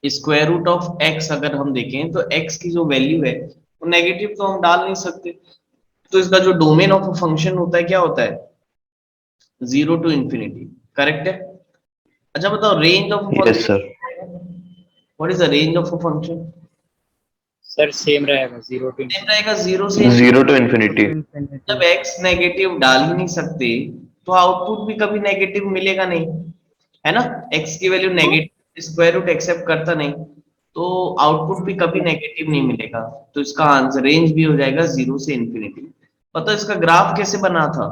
Square root of x अगर हम देखें तो एक्स की जो वैल्यू है वो नेगेटिव तो हम डाल नहीं सकते, तो इसका जो डोमेन ऑफ अ फंक्शन होता है क्या होता है, जीरो टू इंफिनिटी। करेक्ट है। अच्छा बताओ range of a yes sir. Function, what is the range of a function? Sir same रहेगा, 0 to सेम infinity। रहेगा, जीरो से zero to zero infinity. To infinity. जब एक्स नेगेटिव डाल ही नहीं सकते तो आउटपुट भी कभी नेगेटिव मिलेगा नहीं, है ना। एक्स की value negative square root accept करता नहीं, तो आउटपुट भी कभी नेगेटिव नहीं मिलेगा। तो इसका आंसर रेंज भी हो जाएगा जीरो से इंफिनिटी। पता है इसका ग्राफ कैसे बना था?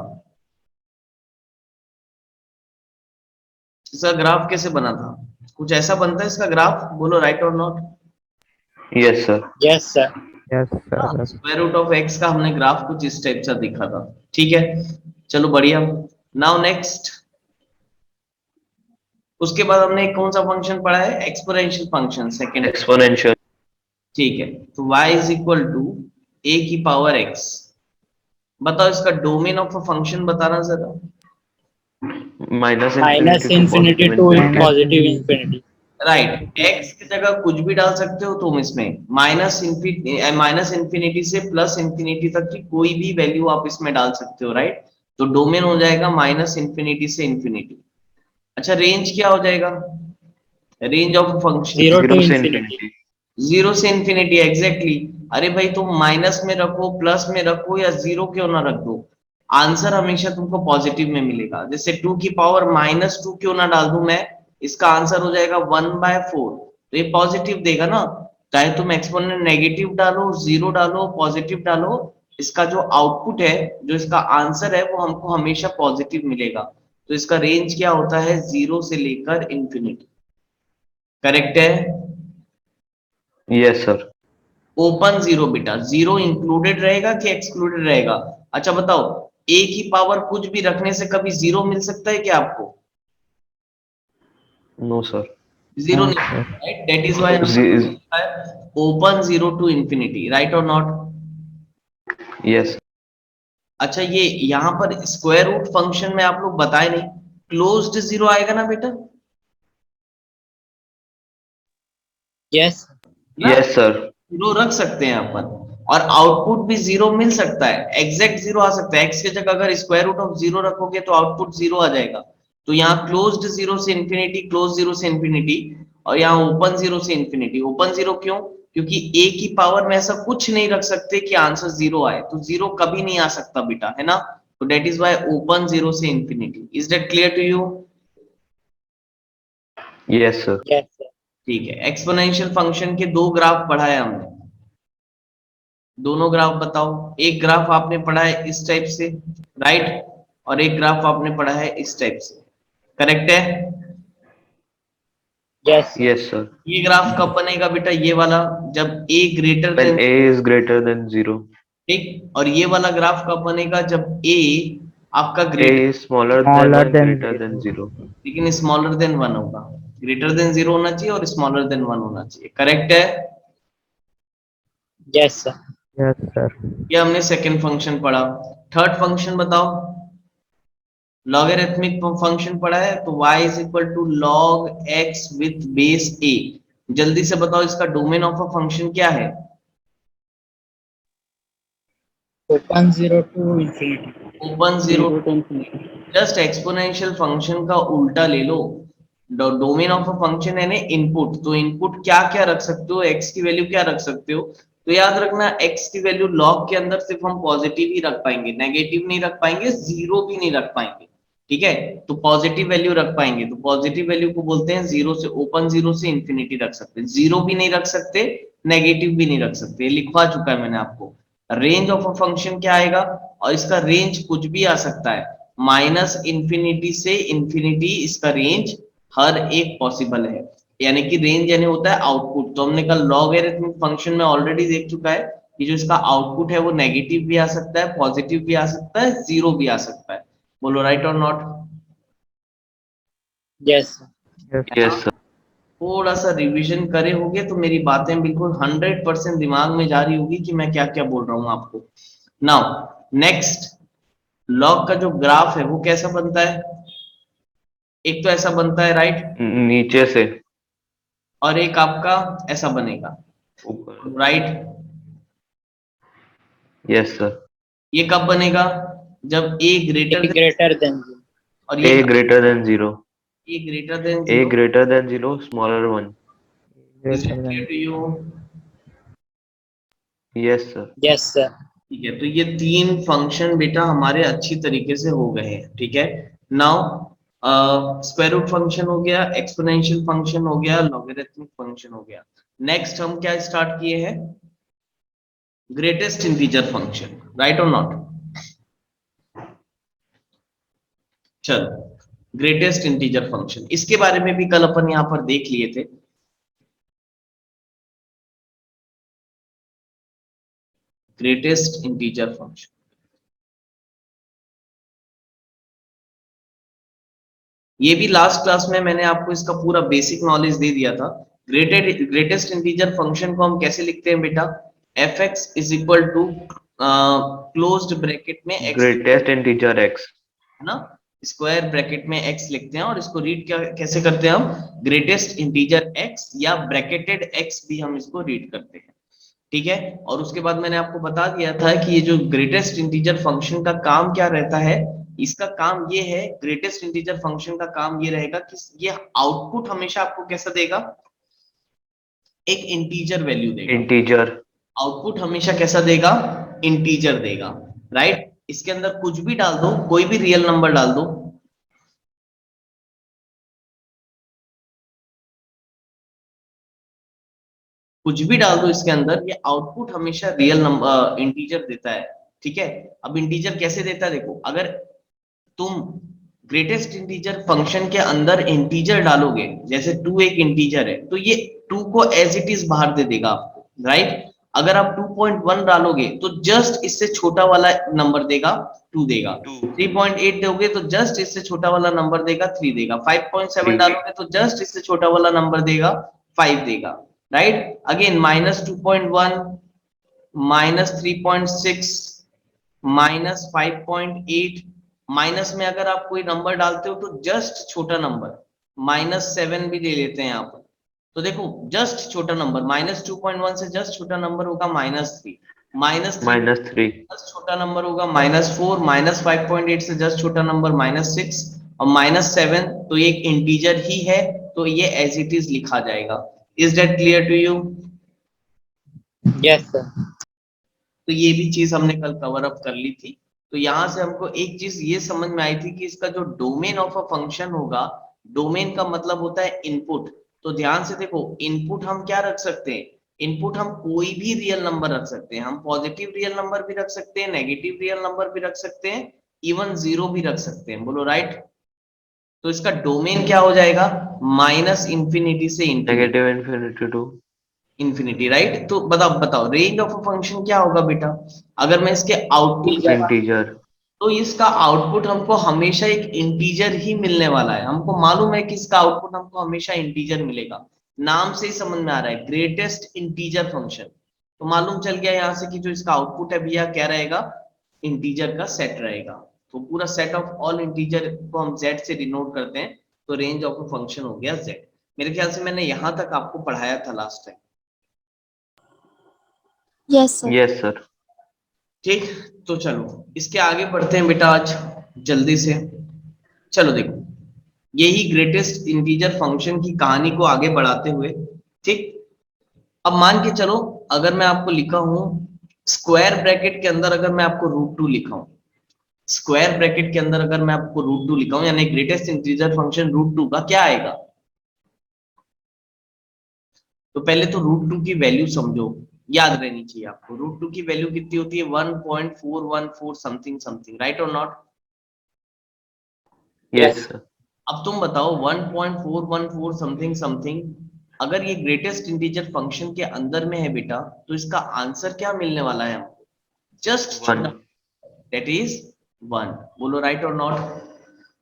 इसका ग्राफ कैसे बना था? कुछ ऐसा बनता है इसका ग्राफ, बोलो राइट और not. Yes sir. Yes sir. Yes sir. Square root of x का हमने ग्राफ कुछ इस टाइप से दिखा था। ठीक है, चलो बढ़िया। नाउ नेक्स्ट, उसके बाद हमने कौन सा फंक्शन पढ़ा है, एक्सपोनेंशियल फंक्शन सेकंड। एक्सपोनेंशियल। ठीक है, तो y इज इक्वल टू ए की पावर x। बताओ इसका डोमेन ऑफ अ फंक्शन बताना जरा। Minus minus infinity to infinity positive to infinity. Minus positive infinity. Infinity. Right, x की जगह कुछ भी डाल सकते हो तुम इसमें, माइनस इंफिनिटी से प्लस इंफिनिटी तक की कोई भी वैल्यू आप इसमें डाल सकते हो, राइट। तो डोमेन हो जाएगा माइनस इंफिनिटी से इंफिनिटी। अच्छा रेंज क्या हो जाएगा, range of function? 0 to zero से infinity। इन्फिनिटी। जीरो से इंफिनिटी, एग्जैक्टली। अरे भाई तुम माइनस में रखो, प्लस में रखो, या जीरो क्यों ना रख दो, आंसर हमेशा तुमको पॉजिटिव में मिलेगा। जैसे टू की पावर माइनस टू क्यों ना डाल दूं मैं, इसका आंसर हो जाएगा 1/4, तो ये पॉजिटिव देगा ना। चाहे तुम एक्सपोनेंट नेगेटिव डालो, जीरो डालो, पॉजिटिव डालो, इसका जो आउटपुट है, जो इसका आंसर है, वो हमको हमेशा पॉजिटिव मिलेगा। तो इसका रेंज क्या होता है, जीरो से लेकर इंफिनिटी। करेक्ट है। Yes sir. ओपन जीरो बेटा, जीरो इंक्लूडेड रहेगा कि एक्सक्लूडेड रहेगा? अच्छा बताओ, ए की पावर कुछ भी रखने से कभी जीरो मिल सकता है क्या आपको? No sir. जीरो नो नहीं, sir. Right. That is why open zero to infinity, right और नॉट? यस। अच्छा ये यहाँ पर स्क्वायर रूट फंक्शन में आप लोग बताए नहीं, क्लोज्ड जीरो आएगा ना बेटा, यस। ना। Yes sir. जीरो रख सकते हैं अपन, और आउटपुट भी जीरो मिल सकता है, एग्जैक्ट जीरो आ सकता है। एक्स की जगह अगर स्क्वायर रूट ऑफ जीरो रखोगे तो आउटपुट जीरो आ जाएगा। तो यहाँ क्लोज्ड जीरो से इंफिनिटी, क्लोज जीरो से इंफिनिटी, और यहाँ ओपन जीरो से इंफिनिटी। ओपन जीरो क्यों? क्योंकि ए की पावर में ऐसा कुछ नहीं रख सकते कि आंसर जीरो आए, तो जीरो कभी नहीं आ सकता बेटा, है ना। तो that is Y open zero से infinity. Is that clear to you? Yes sir. Yes sir. ठीक है, एक्सपोनेंशियल फंक्शन के दो ग्राफ पढ़ा है हमने, दोनों ग्राफ बताओ। एक ग्राफ आपने पढ़ा है इस टाइप से, राइट, और एक ग्राफ आपने पढ़ा है इस टाइप से। करेक्ट है। Yes sir. Yes sir. ये ग्राफ कब बनेगा बेटा, ये वाला, जब A greater when than, A is greater than zero. ठीक। और ये वाला ग्राफ कब बनेगा, जब ए आपका A greater, is smaller than smaller और than greater than zero. Zero. लेकिन स्मॉलर देन वन होगा। ग्रेटर देन जीरो होना चाहिए और स्मॉलर देन वन होना चाहिए। करेक्ट है। Yes sir. Yes sir. ये हमने सेकंड फंक्शन पढ़ा। थर्ड फंक्शन बताओ, लॉगरिथमिक फंक्शन पढ़ा है, तो y is equal to log x with base a। जल्दी से बताओ इसका डोमेन ऑफ अ फंक्शन क्या है? Open 0 to infinity। Open zero. Zero to infinity. Just exponential function का उल्टा ले लो। डोमेन ऑफ अ फंक्शन है ना इनपुट, तो इनपुट क्या क्या रख सकते हो, x की वैल्यू क्या रख सकते हो। तो याद रखना x की वैल्यू लॉग के अंदर सिर्फ हम पॉजिटिव ही रख पाएंगे, नेगेटिव नहीं रख पाएंगे, जीरो भी नहीं रख पाएंगे। ठीक है, तो पॉजिटिव वैल्यू रख पाएंगे, तो पॉजिटिव वैल्यू को बोलते हैं जीरो से, ओपन जीरो से इंफिनिटी रख सकते हैं, जीरो भी नहीं रख सकते, नेगेटिव भी नहीं रख सकते। लिखवा चुका है मैंने आपको। रेंज ऑफ अ फंक्शन क्या आएगा, और इसका रेंज कुछ भी आ सकता है, माइनस इंफिनिटी से इंफिनिटी, इसका रेंज हर एक पॉसिबल है। यानी कि रेंज यानी होता है आउटपुट। तो हमने कल लॉगरिथमिक फंक्शन में ऑलरेडी देख चुका है कि जो इसका आउटपुट है वो नेगेटिव भी आ सकता है, पॉजिटिव भी आ सकता है, जीरो भी आ सकता है। बोलो राइट और not? Yes sir. Yes yes sir. Sir. थोड़ा सा रिवीजन करे होगे तो मेरी बातें बिल्कुल 100% दिमाग में जा रही होगी कि मैं क्या क्या बोल रहा हूँ आपको। नाउ नेक्स्ट, लॉग का जो ग्राफ है वो कैसा बनता है? एक तो ऐसा बनता है, राइट। नीचे से। और एक आपका ऐसा बनेगा, ऊपर। राइट? Yes sir. ये कब बनेगा? जब a greater A than, greater than 0. और ये A greater than 0. a greater than A 0। greater than 0, smaller 1. Is it greater clear than to you? Yes sir. Yes, sir. ठीक है, तो ये तीन फंक्शन बेटा हमारे अच्छी तरीके से हो गए हैं, ठीक है। नाउ स्क्वायर रूट फंक्शन हो गया, एक्सपोनेंशियल फंक्शन हो गया, लॉगरिथमिक फंक्शन हो गया। नेक्स्ट हम क्या स्टार्ट किए हैं? ग्रेटेस्ट इंटीजर फंक्शन, राइट और नॉट? चलो, ग्रेटेस्ट इंटीजर फंक्शन, इसके बारे में भी कल अपन यहां पर देख लिए थे। ग्रेटेस्ट इंटीजर फंक्शन, ये भी लास्ट क्लास में मैंने आपको इसका पूरा बेसिक नॉलेज दे दिया था। ग्रेटेस्ट इंटीजर फंक्शन को हम कैसे लिखते हैं बेटा? F x is equal to closed bracket में एक्स, Greatest integer x. है ना, स्क्वायर ब्रैकेट में x लिखते हैं, और इसको रीड क्या कैसे करते हैं हम? ग्रेटेस्ट इंटीजर x, या ब्रैकेटेड x भी हम इसको रीड करते हैं, ठीक है। और उसके बाद मैंने आपको बता दिया था कि ये जो ग्रेटेस्ट इंटीजर फंक्शन का काम क्या रहता है, इसका काम ये है, ग्रेटेस्ट इंटीजर फंक्शन का काम ये रहेगा कि ये आउटपुट हमेशा आपको कैसा देगा? एक इंटीजर वैल्यू देगा। Integer. आउटपुट हमेशा कैसा देगा? इंटीजर देगा, राइट? इसके अंदर कुछ भी डाल दो, कोई भी रियल नंबर डाल दो, कुछ भी डाल दो इसके अंदर, ये आउटपुट हमेशा रियल नंबर इंटीजर देता है, ठीक है। अब इंटीजर कैसे देता है देखो, अगर तुम ग्रेटेस्ट इंटीजर फंक्शन के अंदर इंटीजर डालोगे, जैसे 2 एक इंटीजर है, तो ये 2 को एज इट इज बाहर दे देगा आपको, राइट? अगर आप 2.1 डालोगे तो जस्ट इससे छोटा वाला नंबर देगा, 2 देगा। 3.8 दोगे तो जस्ट इससे छोटा वाला नंबर देगा, 3 देगा। 5.7 3. डालोगे तो जस्ट इससे छोटा वाला नंबर देगा, 5 देगा, राइट? अगेन -2.1, -3.6, -5.8, माइनस में अगर आप कोई नंबर डालते हो तो जस्ट छोटा नंबर, -7 भी ले लेते हैं यहाँ पर, तो देखो जस्ट छोटा नंबर, -2.1 से जस्ट छोटा नंबर होगा -3, -3 -3. जस्ट छोटा नंबर होगा -4, -5.8 से जस्ट छोटा नंबर -6, और -7, तो ये एक इंटीजर ही है, तो ये एज इट इज लिखा जाएगा। Is that clear to you? Yes, sir. तो ये भी चीज हमने कल कवर अप कर ली थी। तो यहां से हमको एक चीज ये समझ में आई थी कि इसका जो डोमेन ऑफ अ फंक्शन होगा, डोमेन का मतलब होता है इनपुट। तो ध्यान से देखो, इनपुट हम क्या रख सकते हैं? इनपुट हम कोई भी रियल नंबर रख सकते हैं, हम पॉजिटिव रियल नंबर भी रख सकते हैं, नेगेटिव रियल नंबर भी रख सकते हैं, इवन 0 भी रख सकते हैं, बोलो राइट? तो इसका डोमेन क्या हो जाएगा? माइनस इंफिनिटी से infinity, Negative infinity to infinity, right? तो बताओ बताओ, रेंज ऑफ अ फंक्शन क्या होगा बेटा? अगर मैं इसके आउटपुट, integer. तो इसका आउटपुट हमको हमेशा एक इंटीजर ही मिलने वाला है, हमको मालूम है कि इसका आउटपुट हमको हमेशा इंटीजर मिलेगा। नाम से ही समझ में आ रहा है, ग्रेटेस्ट इंटीजर फंक्शन। तो मालूम चल गया यहाँ से कि जो इसका आउटपुट है भैया क्या रहेगा? इंटीजर का सेट रहेगा। तो पूरा सेट ऑफ ऑल इंटीजर को हम z से डिनोट करते हैं, तो रेंज ऑफ अ फंक्शन हो गया z। मेरे ख्याल से मैंने यहाँ तक आपको पढ़ाया था last time. Yes, sir. Yes sir. ठीक, तो चलो इसके आगे बढ़ते हैं बेटा आज जल्दी से। चलो देखो, यही ग्रेटेस्ट इंटीजर फंक्शन की कहानी को आगे बढ़ाते हुए, ठीक। अब मान के चलो, अगर मैं आपको लिखा हूं स्क्वायर ब्रैकेट के अंदर, अगर मैं आपको √2 लिखा हूं, स्क्वायर ब्रैकेट के अंदर अगर मैं आपको √2 लिखा हूं, यानी ग्रेटेस्ट इंटीजर फंक्शन √2 का क्या आएगा? तो पहले तो √2 की वैल्यू समझो, याद रहनी चाहिए आपको। √2 की वैल्यू कितनी होती है? 1.414 समथिंग समथिंग, राइट और नॉट? Yes sir. अब तुम बताओ 1.414 समथिंग समथिंग, अगर ये ग्रेटेस्ट इंटीजर फंक्शन के अंदर में है बेटा, तो इसका आंसर क्या मिलने वाला है हमको? जस्ट 1. दैट इज 1, बोलो राइट और नॉट?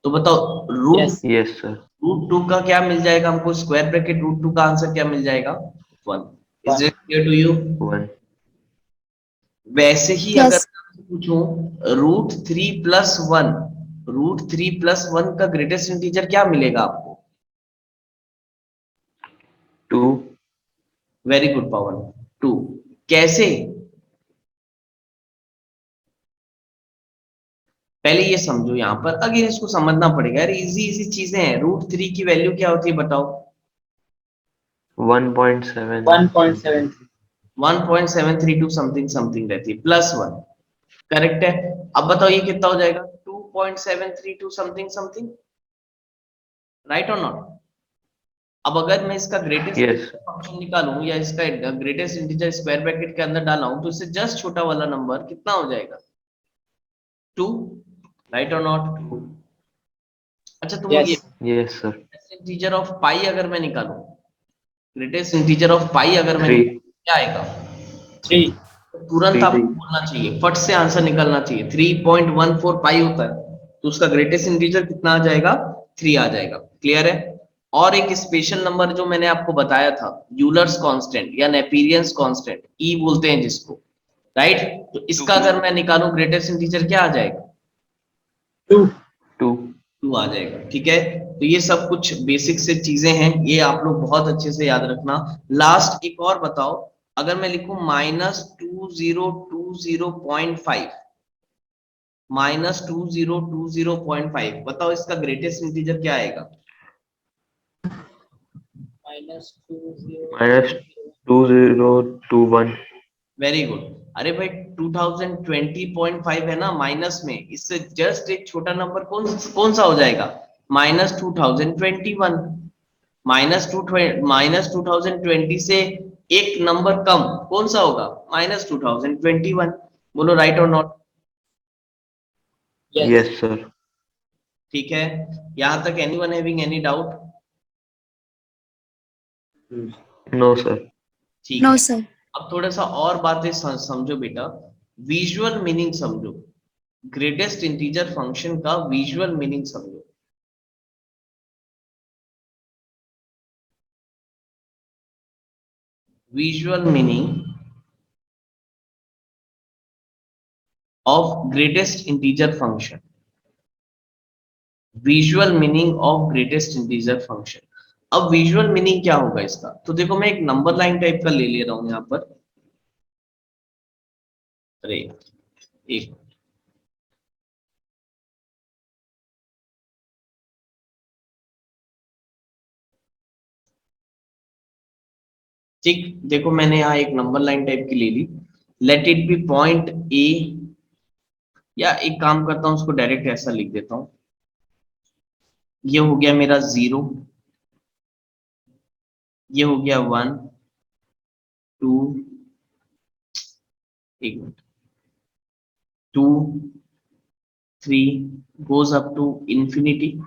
तो बताओ रूट Yes. Yes sir. √2 का क्या मिल जाएगा हमको? स्क्वायर ब्रैकेट √2 का आंसर क्या मिल जाएगा? 1। Is it clear to you? 1. वैसे ही Yes. अगर मैं आपसे पूछूं √3+1, √3+1 का ग्रेटेस्ट इंटीजर क्या मिलेगा आपको? 2, वेरी गुड पवन, 2। कैसे? पहले ये समझो, यहाँ पर अगेन इसको समझना पड़ेगा यार, इजी इजी चीजें हैं। √3 की वैल्यू क्या होती है बताओ? 1.7 1.73. 1.732 समथिंग समथिंग रहती है, +1। करेक्ट है। अब बताओ ये कितना हो जाएगा? 2.732 समथिंग समथिंग, राइट और नॉट? अब अगर मैं इसका ग्रेटेस्ट Yes. फंक्शन निकालूं या इसका ग्रेटेस्ट इंटीजर स्क्वायर ब्रैकेट के अंदर डाला हूं, तो इससे जस्ट छोटा वाला नंबर कितना हो जाएगा? 2, राइट और नॉट? अच्छा तुम ये Yes. Yes, sir. Integer of pi अगर मैं निकालूं, ग्रेटेस्ट इंटीजर ऑफ पाई अगर मैं 3. निकालूं, क्या आएगा? 3. तो तुरंत 3. आपको बोलना चाहिए, फट से आंसर निकलना चाहिए। 3.14 पाई होता है, तो उसका ग्रेटेस्ट इंटीजर कितना आ जाएगा? 3 आ जाएगा। क्लियर है? और एक स्पेशल नंबर जो मैंने आपको बताया था, यूलर्स कांस्टेंट या नेपेरियंस कांस्टेंट, ई बोलते हैं जिसको, राइट? तो इसका अगर मैं निकालूं ग्रेटेस्ट इंटीजर क्या आ जाएगा? 2. 2. 2 आ जाएगा। ठीक है, तो ये सब कुछ बेसिक से चीजें हैं, ये आप लोग बहुत अच्छे से याद रखना। लास्ट एक और बताओ, अगर मैं लिखूं -2020.5, -2020.5, बताओ इसका ग्रेटेस्ट इंटीजर क्या आएगा? Minus 2021. Very good. अरे भाई 2020.5 है ना माइनस में, इससे जस्ट एक छोटा नंबर कौन कौन सा हो जाएगा? -2021। -2020 से एक नंबर कम कौन सा होगा? -2021। बोलो राइट और नॉट? Yes. Yes, sir. ठीक है, यहां तक anyone having any doubt? No, sir. ठीक नो है। सर। अब थोड़ा सा और बातें समझो बेटा, विजुअल मीनिंग समझो, ग्रेटेस्ट इंटीजर फंक्शन का विजुअल मीनिंग समझो। Visual meaning of greatest integer function, visual meaning of greatest integer function. अब विजुअल मीनिंग क्या होगा इसका? तो देखो मैं एक नंबर लाइन टाइप का ले ले रहा हूं यहां पर। अरे एक, ठीक, देखो मैंने यहाँ एक नंबर लाइन टाइप की ले ली। Let it be point A, या एक काम करता हूं उसको डायरेक्ट ऐसा लिख देता हूं, ये हो गया मेरा 0, ये हो गया 1, 2, एक minute, 2, 3 goes up to infinity,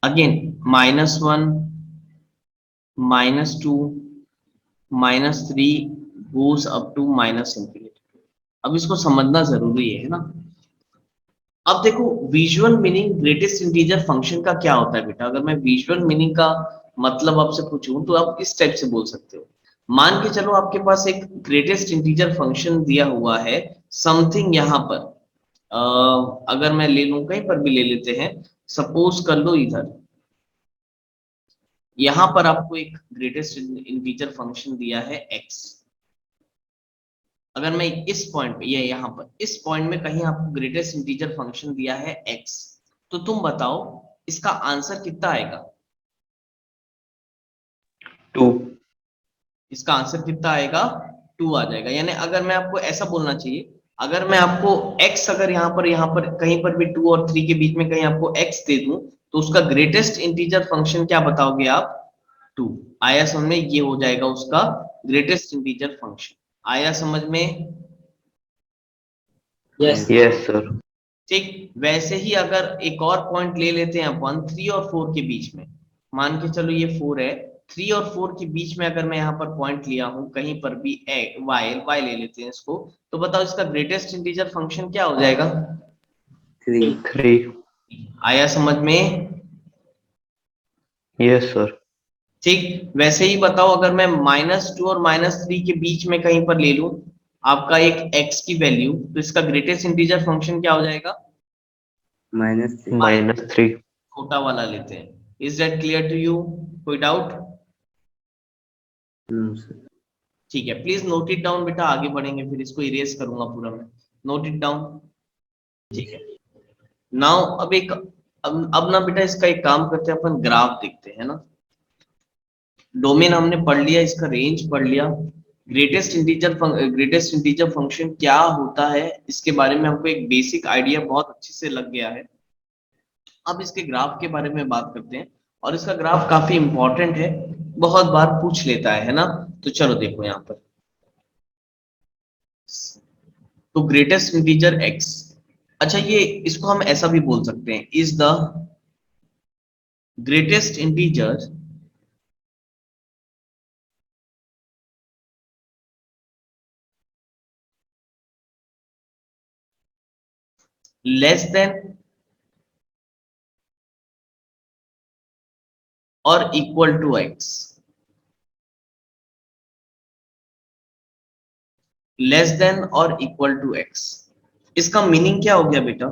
again -1, -2, -3 goes up to -infinity। अब इसको समझना जरूरी है ना? अब देखो visual meaning greatest integer function का क्या होता है बेटा, अगर मैं विजुअल मीनिंग का मतलब आपसे पूछूं तो आप इस टाइप से बोल सकते हो। मान के चलो आपके पास एक ग्रेटेस्ट इंटीजर फंक्शन दिया हुआ है समथिंग यहाँ पर, अगर मैं ले लूं, कहीं पर भी ले लेते हैं, सपोज कर लो इधर, यहां पर आपको एक ग्रेटेस्ट इंटीजर फंक्शन दिया है x। अगर मैं इस पॉइंट पे, ये यहाँ पर इस पॉइंट में कहीं आपको ग्रेटेस्ट इंटीजर फंक्शन दिया है x, तो तुम बताओ इसका आंसर कितना आएगा? 2. इसका आंसर कितना आएगा? 2 आ जाएगा। यानी अगर मैं आपको ऐसा बोलना चाहिए, अगर मैं आपको x, अगर यहाँ पर कहीं पर भी 2 और 3 के बीच में कहीं आपको x दे दूं, तो उसका ग्रेटेस्ट इंटीजर फंक्शन क्या बताओगे आप? 2। आया समझ में? ये हो जाएगा उसका ग्रेटेस्ट इंटीजर फंक्शन। आया समझ में? Yes. Yes, sir. ठीक, वैसे ही अगर एक और पॉइंट ले लेते हैं अपन 3 और 4 के बीच में, मान के चलो ये 4 है, 3 और 4 के बीच में अगर मैं यहाँ पर पॉइंट लिया हूं कहीं पर भी y ले लेते हैं इसको, तो बताओ इसका ग्रेटेस्ट इंटीजर फंक्शन क्या हो जाएगा? 3. 3. आया समझ में? Yes, sir. ठीक, वैसे ही बताओ अगर मैं -2 और -3 के बीच में कहीं पर ले लूं आपका एक x की वैल्यू, तो इसका ग्रेटेस्ट इंटीजर फंक्शन क्या हो जाएगा? -3. -3. छोटा वाला लेते हैं। Is that clear to you? कोई डाउट? No, sir. ठीक है, प्लीज नोट इट डाउन बेटा, आगे बढ़ेंगे फिर इसको इरेज करूंगा पूरा मैं। Note it down. ठीक है, नाउ अब ना बेटा इसका एक काम करते हैं, अपन ग्राफ देखते हैं ना। डोमेन हमने पढ़ लिया, इसका रेंज पढ़ लिया, ग्रेटेस्ट इंटीजर फंक्शन क्या होता है इसके बारे में हमको एक बेसिक आइडिया बहुत अच्छे से लग गया है। अब इसके ग्राफ के बारे में बात करते हैं, और इसका ग्राफ काफी इंपॉर्टेंट है, बहुत बार पूछ लेता है ना। तो चलो देखो यहाँ पर, तो ग्रेटेस्ट इंटीजर x, अच्छा ये इसको हम ऐसा भी बोल सकते हैं, is the greatest integer less than और equal to x, less than और इक्वल टू x। इसका मीनिंग क्या हो गया बेटा?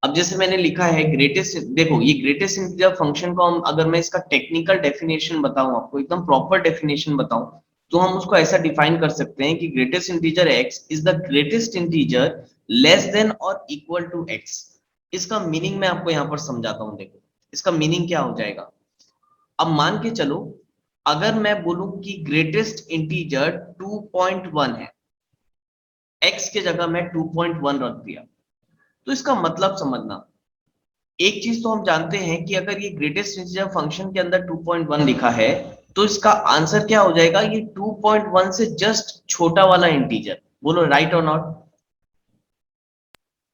अब जैसे मैंने लिखा है ग्रेटेस्ट, देखो ये ग्रेटेस्ट इंटीजर फंक्शन को हम, अगर मैं इसका टेक्निकल डेफिनेशन बताऊं आपको, एकदम प्रॉपर डेफिनेशन बताऊं, तो हम उसको ऐसा डिफाइन कर सकते हैं कि greatest integer x is the greatest integer less than और इक्वल टू x। इसका मीनिंग मैं आपको यहाँ पर समझाता हूँ, देखो इसका मीनिंग क्या हो जाएगा। अब मान के चलो, अगर मैं बोलूं कि ग्रेटेस्ट इंटीजर 2.1 है, x के जगह मैं 2.1 रख दिया, तो इसका मतलब समझना, एक चीज तो हम जानते हैं कि अगर ये ग्रेटेस्ट इंटीजर फंक्शन के अंदर 2.1 लिखा है, तो इसका आंसर क्या हो जाएगा, ये 2.1 से जस्ट छोटा वाला इंटीजर। बोलो राइट और नॉट?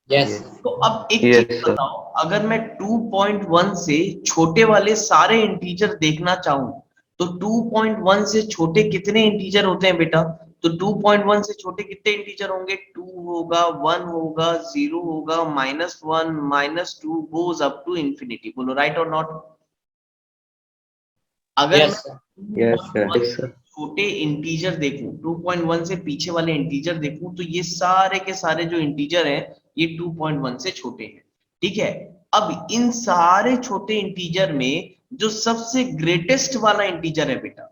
Yes. तो अब एक Yes, चीज sir. बताओ, अगर मैं 2.1 से छोटे वाले सारे इंटीजर देखना चाहूं, तो 2.1 से छोटे कितने इंटीजर होते हैं बेटा? तो 2.1 से छोटे कितने इंटीजर होंगे? 2 होगा, 1 होगा, 0 होगा, -1, -2 गोज अप टू इंफिनिटी। बोलो राइट और नॉट? अगर Yes, मैं sir. Yes, 2.1 sir. छोटे इंटीजर देखूं, 2.1 से पीछे वाले इंटीजर देखूं, तो ये सारे के सारे जो इंटीजर हैं ये 2.1 से छोटे हैं। ठीक है, अब इन सारे छोटे इंटीजर में जो सबसे ग्रेटेस्ट वाला इंटीजर है बेटा,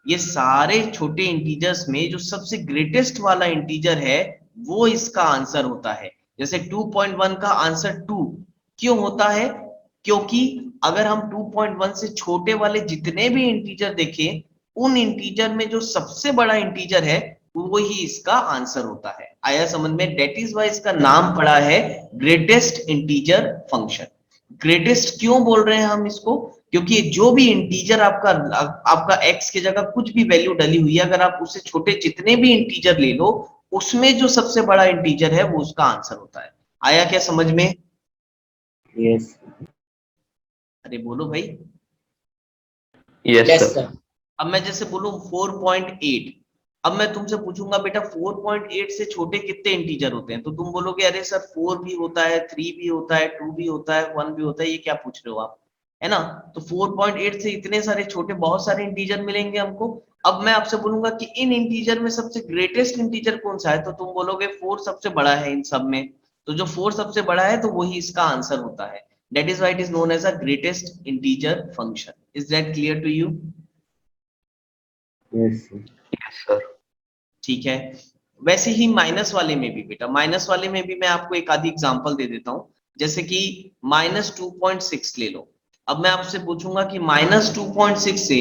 ये सारे छोटे इंटीजर्स में जो सबसे ग्रेटेस्ट वाला इंटीजर है, वो इसका आंसर होता है। जैसे 2.1 का आंसर 2 क्यों होता है? क्योंकि अगर हम 2.1 से छोटे वाले जितने भी इंटीजर देखें, उन इंटीजर में जो सबसे बड़ा इंटीजर है वो ही इसका आंसर होता है। आया समझ में? डेट इज वाई इसका नाम पड़ा है ग्रेटेस्ट इंटीजर फंक्शन। ग्रेटेस्ट क्यों बोल रहे हैं हम इसको? क्योंकि जो भी इंटीजर आपका x की जगह कुछ भी वैल्यू डली हुई है, अगर आप उससे छोटे जितने भी इंटीजर ले लो, उसमें जो सबसे बड़ा इंटीजर है वो उसका आंसर होता है। आया क्या समझ में? Yes. अरे बोलो भाई। Yes, Yes, sir. sir. अब मैं जैसे बोलूं 4.8, अब मैं तुमसे पूछूंगा बेटा 4.8 से छोटे कितने इंटीजर होते हैं, तो तुम बोलोगे अरे सर 4 भी होता है, 3 भी होता है, 2 भी होता है, 1 भी होता है, ये क्या पूछ रहे हो आप, है ना? तो 4.8 से इतने सारे छोटे बहुत सारे इंटीजर मिलेंगे हमको। अब मैं आपसे बोलूंगा कि इन इंटीजर में सबसे ग्रेटेस्ट इंटीजर कौन सा है, तो तुम बोलोगे 4 सबसे बड़ा है इन सब में। तो जो 4 सबसे बड़ा है तो वही इसका आंसर होता है। That is why it is known as a greatest integer function. Is that clear to you? Yes, sir. Yes, sir. ठीक है, वैसे ही माइनस वाले में भी बेटा, माइनस वाले में भी मैं आपको एक आधी एग्जांपल दे देता हूं। जैसे कि -2.6 ले लो। अब मैं आपसे पूछूंगा कि -2.6 से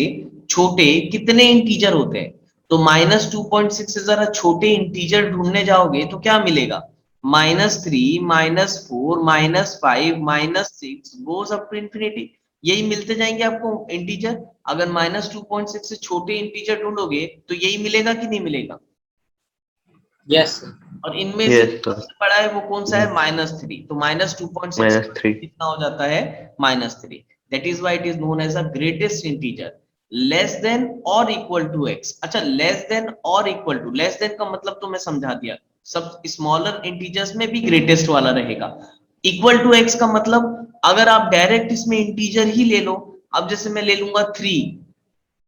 छोटे कितने इंटीजर होते हैं, तो -2.6 से जरा छोटे इंटीजर ढूंढने जाओगे तो क्या मिलेगा? -3, -4, -5, -6 गोज अप टू इंफिनिटी। यही मिलते जाएंगे आपको इंटीजर। अगर -2.6 से छोटे इंटीजर ढूंढोगे तो यही मिलेगा कि नहीं मिलेगा? Yes, sir. और इनमें से Yes, जो sir. सबसे बड़ा है वो कौन सा है? -3। तो -2.6 -3. कितना हो जाता है? -3। That is why it is known as a greatest integer less than और इक्वल टू x। अच्छा, लेस देन और इक्वल टू, लेस देन का मतलब तो मैं समझा दिया, सब स्मॉलर इंटीजर्स में भी ग्रेटेस्ट वाला रहेगा। इक्वल टू x का मतलब अगर आप डायरेक्ट इसमें इंटीजर ही ले लो, अब जैसे मैं ले लूंगा 3,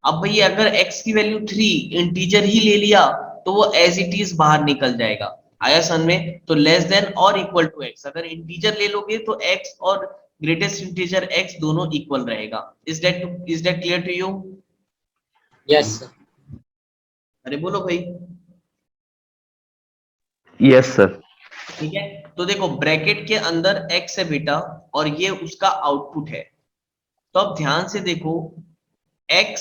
अब भैया अगर x की वैल्यू 3 इंटीजर ही ले लिया तो वो एज इट इज बाहर निकल जाएगा। आया सन में? तो लेस देन और इक्वल टू x, अगर इंटीजर ले लोगे तो x और ग्रेटेस्ट इंटीजर x दोनों इक्वल रहेगा। Is that clear to you? Yes, sir. अरे बोलो भाई। Yes, sir. ठीक है, तो देखो ब्रैकेट के अंदर x है बेटा और ये उसका आउटपुट है। तो अब ध्यान से देखो, x,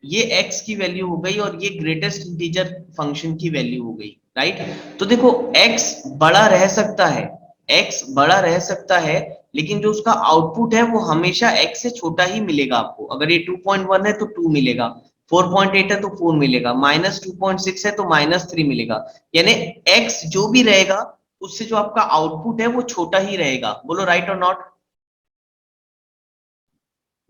ये x की वैल्यू हो गई और ये ग्रेटेस्ट इंटीजर फंक्शन की वैल्यू हो गई, राइट। तो देखो x बड़ा रह सकता है, x बड़ा रह सकता है, लेकिन जो उसका आउटपुट है वो हमेशा x से छोटा ही मिलेगा आपको। अगर ये 2.1 है तो 2 मिलेगा, 4.8 है तो 4 मिलेगा, -2.6 है तो -3 मिलेगा। यानी x जो भी रहेगा उससे जो आपका आउटपुट है वो छोटा ही रहेगा। बोलो राइट और नॉट।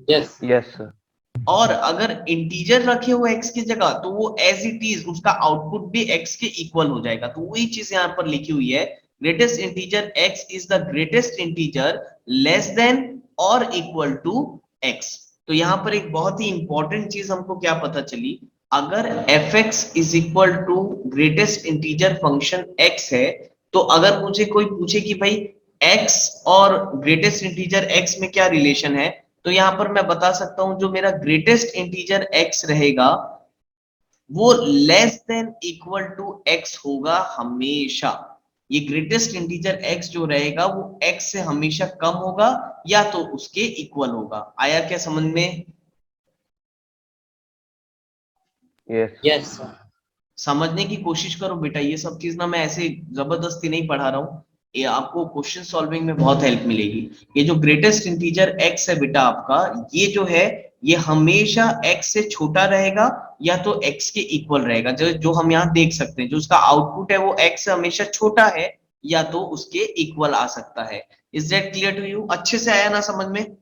Yes. Yes, sir. और अगर इंटीजर रखे हुए x की जगह तो वो एज इट इज उसका आउटपुट भी x के इक्वल हो जाएगा। तो वही चीज यहाँ पर लिखी हुई है, greatest integer x is the greatest integer less than और इक्वल टू x। तो यहाँ पर एक बहुत ही इंपॉर्टेंट चीज हमको क्या पता चली, अगर fx is equal to greatest integer function x है, तो अगर मुझे कोई पूछे कि भाई x और ग्रेटेस्ट इंटीजर x में क्या रिलेशन है, तो यहां पर मैं बता सकता हूं जो मेरा ग्रेटेस्ट इंटीजर x रहेगा वो less than equal to x होगा हमेशा। ये ग्रेटेस्ट इंटीजर x जो रहेगा वो x से हमेशा कम होगा या तो उसके इक्वल होगा। आया क्या समझ में? Yes. Yes, sir. समझने की कोशिश करो बेटा, ये सब चीज ना मैं ऐसे जबरदस्ती नहीं पढ़ा रहा हूँ, ये आपको क्वेश्चन सॉल्विंग में बहुत हेल्प मिलेगी। ये जो ग्रेटेस्ट इंटीजर x है बेटा आपका, ये जो है ये हमेशा x से छोटा रहेगा या तो x के इक्वल रहेगा। जो जो हम यहाँ देख सकते हैं, जो उसका आउटपुट है वो x से हमेशा छोटा है या तो उसके इक्वल आ सकता है। Is that clear to you? अच्छे से आया ना समझ में?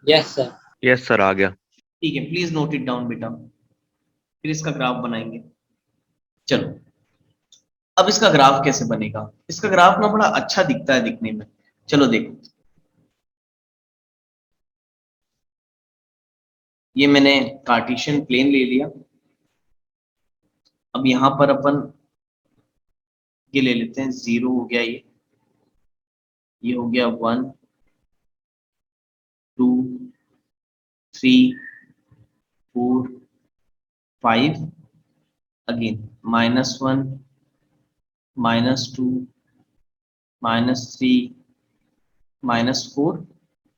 Yes, sir. Yes, sir. आ गया. ठीक है, प्लीज नोट इट डाउन बेटा, फिर इसका ग्राफ बनाएंगे। चलो, अब इसका ग्राफ कैसे बनेगा? इसका ग्राफ ना बड़ा अच्छा दिखता है दिखने में। चलो देखो, ये मैंने कार्टेशियन प्लेन ले लिया। अब यहां पर अपन ये ले लेते हैं, 0 हो गया, ये हो गया 1 2 3 4 5, अगेन -1 -2 -3 -4,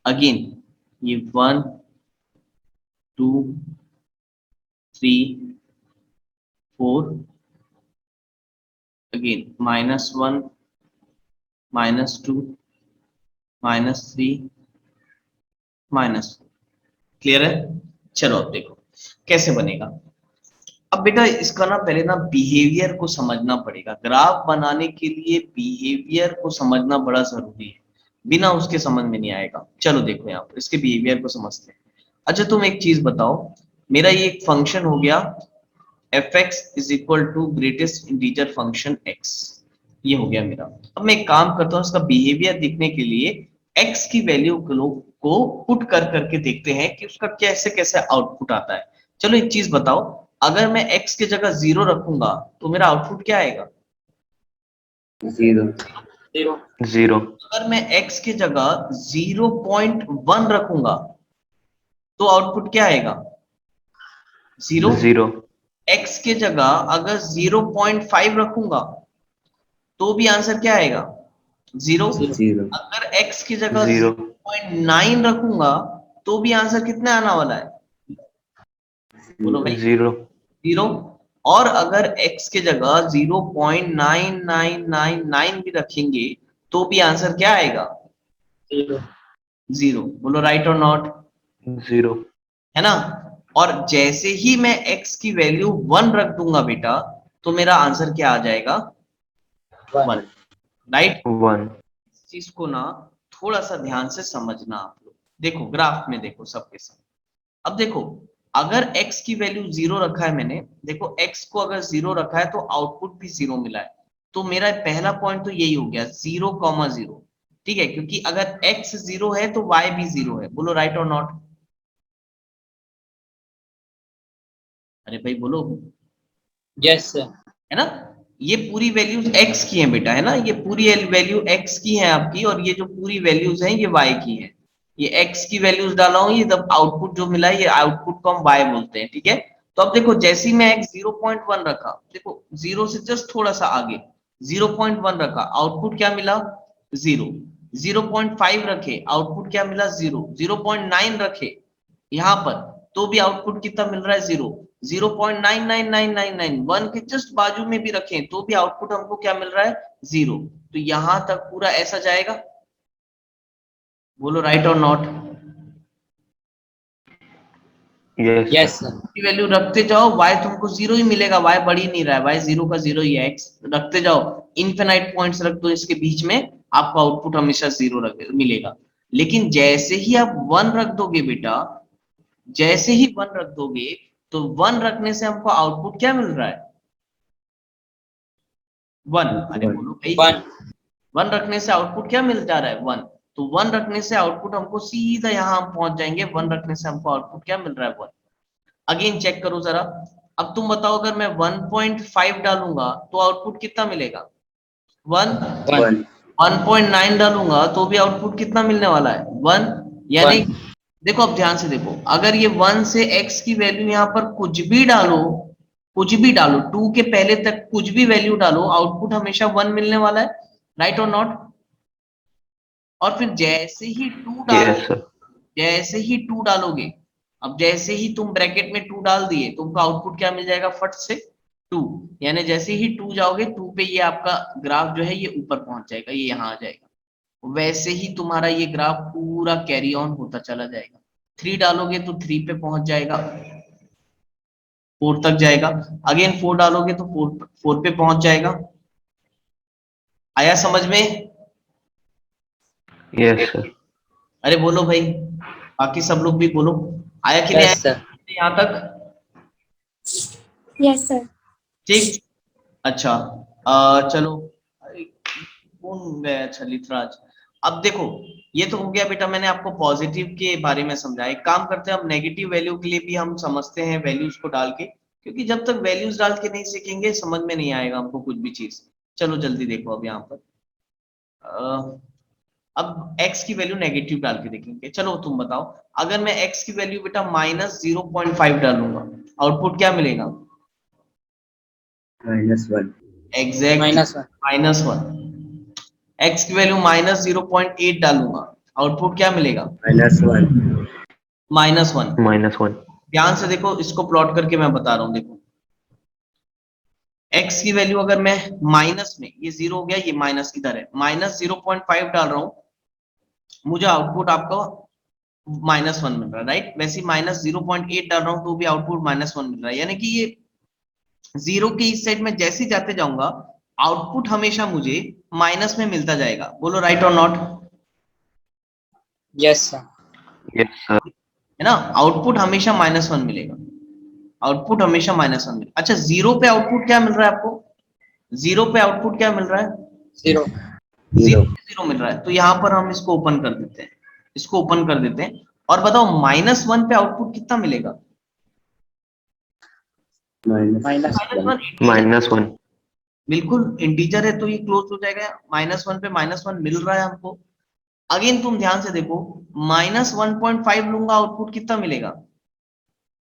अगेन ये 1 2 3 4, अगेन -1 -2 -3 -4। क्लियर है? चलो अब देखो कैसे बनेगा। अब बेटा इसका ना पहले ना बिहेवियर को समझना पड़ेगा। ग्राफ बनाने के लिए बिहेवियर को समझना बड़ा जरूरी है, बिना उसके समझ में नहीं आएगा। चलो देखो यहाँ पर इसके बिहेवियर को समझते हैं। अच्छा तुम एक चीज बताओ, मेरा ये एक फंक्शन हो गया fx is equal to greatest integer function x, ये हो गया मेरा। अब मैं एक काम करता हूँ, इसका बिहेवियर देखने के लिए x की वैल्यू को पुट कर करके देखते हैं कि उसका कैसे कैसे आउटपुट आता है। चलो एक चीज बताओ, अगर मैं x की जगह 0 रखूंगा तो मेरा आउटपुट क्या आएगा? 0. 0. 0. अगर मैं x की जगह 0.1 रखूंगा तो आउटपुट क्या आएगा? 0। 0. x की जगह अगर 0.5 रखूंगा तो भी आंसर क्या आएगा? 0। 0. अगर x की जगह 0. 0.9 रखूंगा तो भी आंसर कितना आने वाला है? बोलो भाई। 0. 0। और अगर x की जगह 0.9999 भी रखेंगे तो भी आंसर क्या आएगा? 0. 0। बोलो राइट और नॉट? 0. है ना? और जैसे ही मैं x की वैल्यू 1 रख दूंगा बेटा तो मेरा आंसर क्या आ जाएगा? 1। राइट? 1. इस चीज को ना थोड़ा सा ध्यान से समझना आप लोग। देखो ग्राफ में देखो सबके सब। अब देखो अगर x की वैल्यू 0 रखा है मैंने, देखो x को अगर 0 रखा है तो आउटपुट भी 0 मिला है। तो मेरा पहला पॉइंट तो यही हो गया 0,0। ठीक है, क्योंकि अगर x 0 है तो y भी 0 है। बोलो राइट और नॉट? अरे भाई बोलो। Yes, sir. है ना? ये पूरी वैल्यूज x की हैं बेटा, है ना? ये पूरी वैल्यू x की है आपकी और ये जो पूरी वैल्यूज हैं ये y की हैं। ये x की वैल्यूज डाला हूं, ये जब आउटपुट जो मिला है ये आउटपुट को हम y बोलते हैं। ठीक है, तो अब देखो जैसे ही मैं x 0.1 रखा, देखो 0 से जस्ट थोड़ा सा आगे 0.1 रखा, आउटपुट क्या मिला 0। 0.5 रखे, आउटपुट क्या मिला 0। 0.9 रखे यहाँ पर, तो भी आउटपुट कितना मिल रहा है 0। 0.99999 1 के जस्ट बाजू में भी रखें तो भी आउटपुट हमको क्या मिल रहा है 0। तो यहां तक पूरा ऐसा जाएगा, बोलो राइट और not. Yes Yes, sir. sir. की वैल्यू रखते जाओ, y तुमको 0 ही मिलेगा, y बढ़ ही नहीं रहा है, y 0 का 0 ही है, x रखते जाओ, इनफिनाइट पॉइंट्स रख दो इसके बीच में, आपको आउटपुट हमेशा 0 मिलेगा। लेकिन जैसे ही आप 1 रख दोगे बेटा, जैसे ही 1 रख दोगे, तो 1 रखने से हमको आउटपुट क्या मिल रहा है 1। अरे बोलो भाई, 1. 1 रखने से आउटपुट क्या मिल जा रहा है 1। तो 1 रखने से आउटपुट हमको सीधा यहाँ हम पहुंच जाएंगे, 1 रखने से हमको आउटपुट क्या मिल रहा है 1। अगेन चेक करो जरा, अब तुम बताओ अगर मैं 1.5 डालूंगा तो आउटपुट कितना मिलेगा 1। 1. 1.9 डालूंगा तो भी आउटपुट कितना मिलने वाला है 1। यानी 1. देखो, अब ध्यान से देखो, अगर ये 1 से x की वैल्यू यहाँ पर कुछ भी डालो, कुछ भी डालो 2 के पहले तक कुछ भी वैल्यू डालो, आउटपुट हमेशा 1 मिलने वाला है, राइट और नॉट। और फिर जैसे ही 2 डालो, यस सर। जैसे ही 2 डालोगे, अब जैसे ही तुम ब्रैकेट में 2 डाल दिए, तुमको आउटपुट क्या मिल जाएगा फट से 2। यानी जैसे ही 2 जाओगे, 2 पे ये आपका ग्राफ जो है ये ऊपर पहुंच जाएगा, ये यहाँ आ जाएगा। वैसे ही तुम्हारा ये ग्राफ पूरा कैरी ऑन होता चला जाएगा। 3 डालोगे तो 3 पे पहुंच जाएगा, 4 तक जाएगा, अगेन 4 डालोगे तो 4 पे पहुंच जाएगा। आया समझ में? Yes sir. अरे बोलो भाई, बाकी सब लोग भी बोलो, आया कि नहीं Yes, sir. आया यहाँ तक? Yes, sir. ठीक, अच्छा, चलो, अरे कौन गया, अच्छा लिथराज। अब देखो, ये तो हो गया बेटा, मैंने आपको पॉजिटिव के बारे में समझाया। एक काम करते हैं, अब नेगेटिव वैल्यू के लिए भी हम समझते हैं वैल्यूज को डाल के, क्योंकि जब तक वैल्यूज डाल के नहीं सीखेंगे समझ में नहीं आएगा हमको कुछ भी चीज। चलो जल्दी देखो अब यहाँ पर, अब x की वैल्यू नेगेटिव डाल के देखेंगे। चलो तुम बताओ, अगर मैं x की वैल्यू बेटा -0.5 डालूंगा, आउटपुट क्या मिलेगा -1 एग्जैक्ट -1. -1। x की वैल्यू -0.8 डालूंगा, आउटपुट क्या मिलेगा -1 -1। -1। ध्यान से देखो, इसको प्लॉट करके मैं बता रहा हूँ। देखो x की वैल्यू अगर मैं माइनस में, ये 0 हो गया, ये माइनस किधर है, -0.5 डाल रहा हूँ, मुझे आउटपुट आपका -1 मिल रहा है, राइट। वैसे -0.8 डाल रहा हूँ तो भी आउटपुट -1 मिल रहा है। यानी कि ये 0 के इस साइड में जैसे जाते जाऊंगा, आउटपुट हमेशा मुझे माइनस में मिलता जाएगा। बोलो राइट और not, Yes, sir. Yes sir. है ना। आउटपुट हमेशा -1 मिलेगा, आउटपुट हमेशा -1 मिलेगा। अच्छा, 0 पे आउटपुट क्या मिल रहा है आपको, 0 पे आउटपुट क्या मिल रहा है 0. 0 मिल रहा है। तो यहाँ पर हम इसको ओपन कर देते हैं, इसको ओपन कर देते हैं, और बताओ -1 पे आउटपुट कितना मिलेगा -1. -1 -1। बिल्कुल इंटीजर है तो ये क्लोज हो जाएगा। -1 पे -1 मिल रहा है हमको। अगेन तुम ध्यान से देखो, -1.5 लूंगा, आउटपुट कितना मिलेगा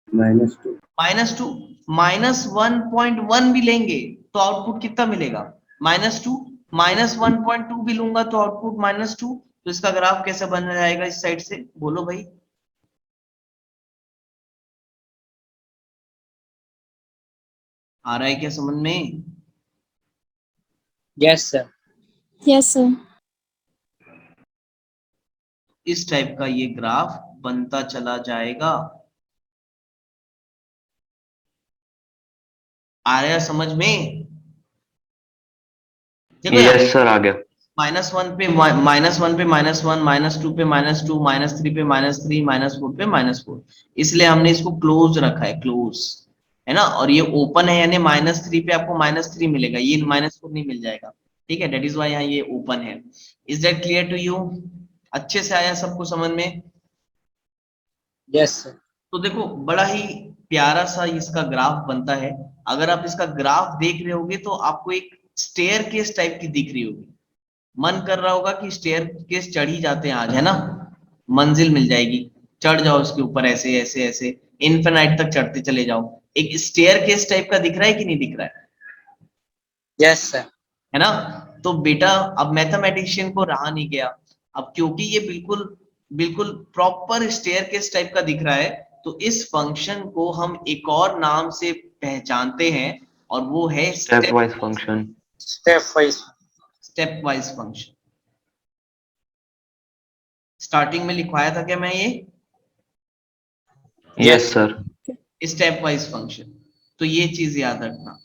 -2 -2। -1.1 भी लेंगे तो आउटपुट कितना मिलेगा -2। -1.2 भी लूंगा तो आउटपुट -2। तो इसका ग्राफ कैसे बन जाएगा इस साइड से, बोलो भाई। आ रहा है क्या समझ में? Yes, sir. Yes, sir. इस टाइप का ये ग्राफ बनता चला जाएगा। आ रहा है समझ में? देखो यार, यस सर, आ गया। -1 पे -1 -1 -2 पे -2 -3 पे -3 -4 पे -4, इसलिए हमने इसको क्लोज रखा है, क्लोज, है ना। और ये ओपन है, यानी -3 पे आपको -3 मिलेगा, ये -4 नहीं मिल जाएगा, ठीक है। दैट इज वाई यहाँ ये ओपन है। Is that clear to you? अच्छे से आया सबको समझ में? Yes, sir. तो देखो, बड़ा ही प्यारा सा इसका ग्राफ बनता है। अगर आप इसका ग्राफ देख रहे होगे तो आपको एक स्टेयर केस टाइप की दिख रही होगी, मन कर रहा होगा कि स्टेयर केस चढ़ ही जाते हैं आज, है ना, मंजिल मिल जाएगी, चढ़ जाओ उसके ऊपर, ऐसे ऐसे ऐसे इनफिनाइट तक चढ़ते चले जाओ। एक स्टेयरकेस टाइप का दिख रहा है कि नहीं दिख रहा है? Yes, sir. है ना? तो बेटा अब मैथमेटिशियन को रहा नहीं गया, अब क्योंकि ये बिल्कुल बिल्कुल प्रॉपर स्टेयरकेस टाइप का दिख रहा है, तो इस फंक्शन को हम एक और नाम से पहचानते हैं और वो है step wise function. Stepwise. Step wise function. Starting में लिखवाया था क्या मैं ये? Yes sir. Step wise function. तो ये चीज याद रखना।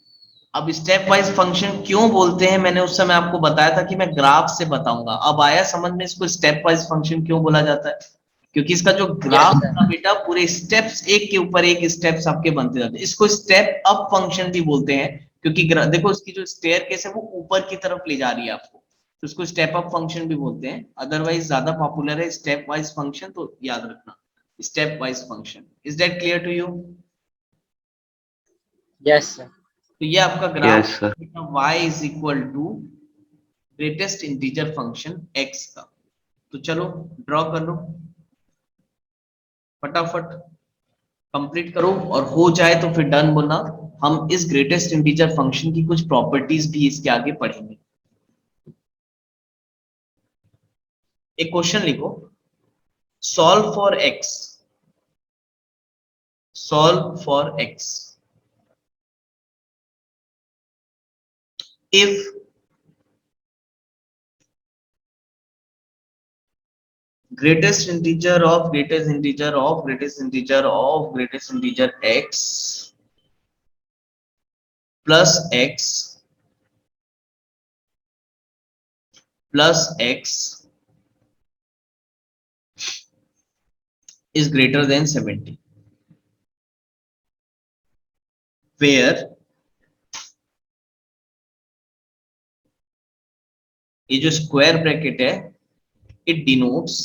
अब स्टेप वाइज फंक्शन क्यों बोलते हैं, मैंने उस समय आपको बताया था कि मैं ग्राफ से बताऊंगा। अब आया समझ में इसको स्टेप वाइज फंक्शन क्यों बोला जाता है? क्योंकि इसका जो ग्राफ Yes, sir. था बेटा, पूरे स्टेप्स एक के ऊपर एक स्टेप्स आपके बनते जाते हैं। इसको स्टेप अप फंक्शन भी बोलते हैं, क्योंकि देखो इसकी जो स्टेयरकेस है वो ऊपर की तरफ ले जा रही है आपको, तो इसको स्टेप अप फंक्शन भी बोलते हैं। अदरवाइज ज्यादा पॉपुलर है स्टेप वाइज फंक्शन, तो याद रखना step wise function. Is that clear to you? Yes, sir. तो ये आपका graph yes sir. y is equal to greatest integer function x का। तो चलो ड्रॉ कर लो, फटाफट कंप्लीट करो, और हो जाए तो फिर डन बोलना। हम इस ग्रेटेस्ट इंटीजर फंक्शन की कुछ प्रॉपर्टीज भी इसके आगे पढ़ेंगे। एक क्वेश्चन लिखो, solve for x, solve for x if greatest integer of greatest integer of greatest integer of greatest integer x plus x plus x is greater than 70, where ये जो स्क्वायर ब्रैकेट है it denotes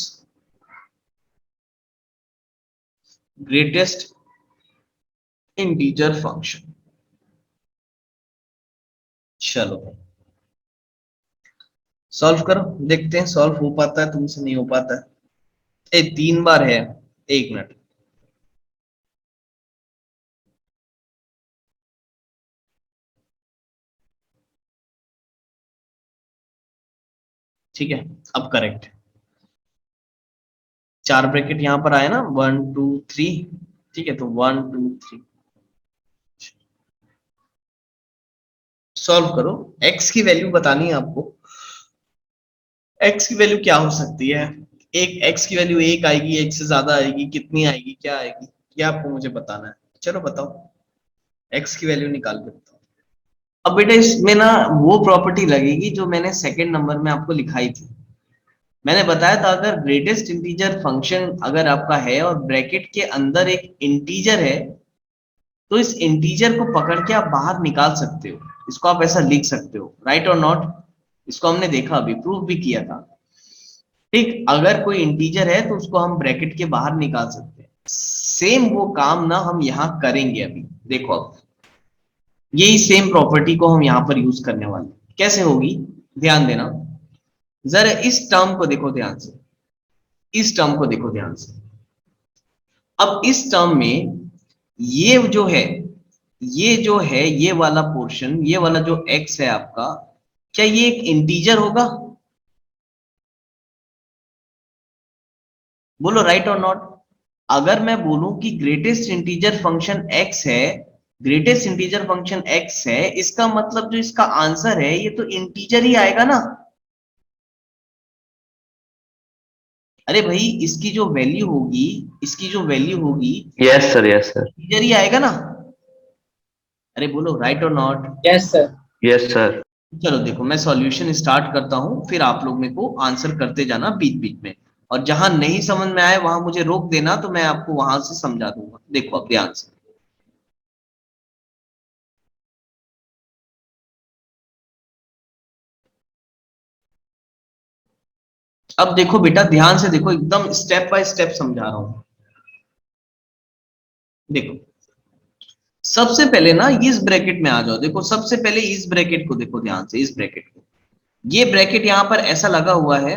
greatest integer function. चलो solve करो, देखते हैं solve हो पाता है तुमसे, नहीं हो पाता है। 3 बार है, 1 मिनट। ठीक है, अब करेक्ट। 4 ब्रैकेट यहां पर आए ना, 1 2 3, ठीक है, तो 1 2 3 सॉल्व करो। x की वैल्यू बतानी है आपको। x की वैल्यू क्या हो सकती है? एक x की वैल्यू 1 आएगी, 1 से ज्यादा आएगी, कितनी आएगी, क्या आएगी, क्या आपको मुझे बताना है। चलो बताओ, x की वैल्यू निकाल के बताओ। अब बेटा इसमें ना वो प्रॉपर्टी लगेगी जो मैंने सेकंड नंबर में आपको लिखाई थी। मैंने बताया था अगर ग्रेटेस्ट इंटीजर फंक्शन अगर आपका है और ब्रैकेट के अंदर एक इंटीजर है, तो इस इंटीजर को पकड़ के आप बाहर निकाल सकते हो, इसको आप ऐसा लिख सकते हो, राइट और नॉट? इसको हमने देखा, अभी प्रूफ भी किया था। ठीक, अगर कोई इंटीजर है तो उसको हम ब्रैकेट के बाहर निकाल सकते हैं। सेम वो काम ना हम यहाँ करेंगे अभी, देखो अब यही सेम प्रॉपर्टी को हम यहाँ पर यूज करने वाले। कैसे होगी, ध्यान देना जरा, इस टर्म को देखो ध्यान से, इस टर्म को देखो ध्यान से। अब इस टर्म में ये जो है, ये जो है ये वाला पोर्शन, ये वाला जो x है आपका, क्या ये एक इंटीजर होगा? बोलो राइट और नॉट। अगर मैं बोलूं कि ग्रेटेस्ट इंटीजर फंक्शन x है, ग्रेटेस्ट इंटीजर फंक्शन x है, इसका मतलब जो इसका आंसर है ये तो इंटीजर ही आएगा ना। अरे भाई इसकी जो वैल्यू होगी, इसकी जो वैल्यू होगी, yes sir, yes sir. Integer ही आएगा ना। अरे बोलो राइट और not. Yes, sir. Yes sir. चलो देखो मैं सॉल्यूशन स्टार्ट करता हूं, फिर आप लोग मेरे को आंसर करते जाना बीच बीच में, और जहां नहीं समझ में आए वहां मुझे रोक देना, तो मैं आपको वहां से समझा दूंगा। देखो अब ध्यान से, अब देखो बेटा ध्यान से देखो, एकदम स्टेप बाय स्टेप समझा रहा हूं। देखो सबसे पहले ना इस ब्रैकेट में आ जाओ। देखो सबसे पहले इस ब्रैकेट को देखो ध्यान से, इस ब्रैकेट को, ये ब्रैकेट यहां पर ऐसा लगा हुआ है,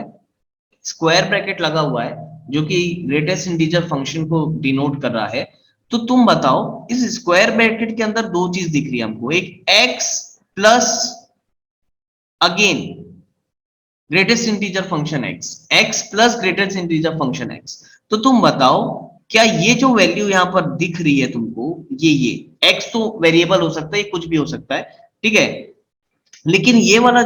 स्क्वायर ब्रैकेट लगा हुआ है, जो कि ग्रेटेस्ट इंटीजर फंक्शन को डिनोट कर रहा है। तो तुम बताओ इस स्क्वायर ब्रैकेट के अंदर दो चीज दिख रही है हमको, एक x plus again greatest integer function x plus greatest integer function x। तो तुम बताओ क्या ये जो वैल्यू यहां पर दिख रही है तुमको, ये x तो वेरिएबल हो सकता है, ये कुछ भी हो सकता है, ठीक है, लेकिन ये वाला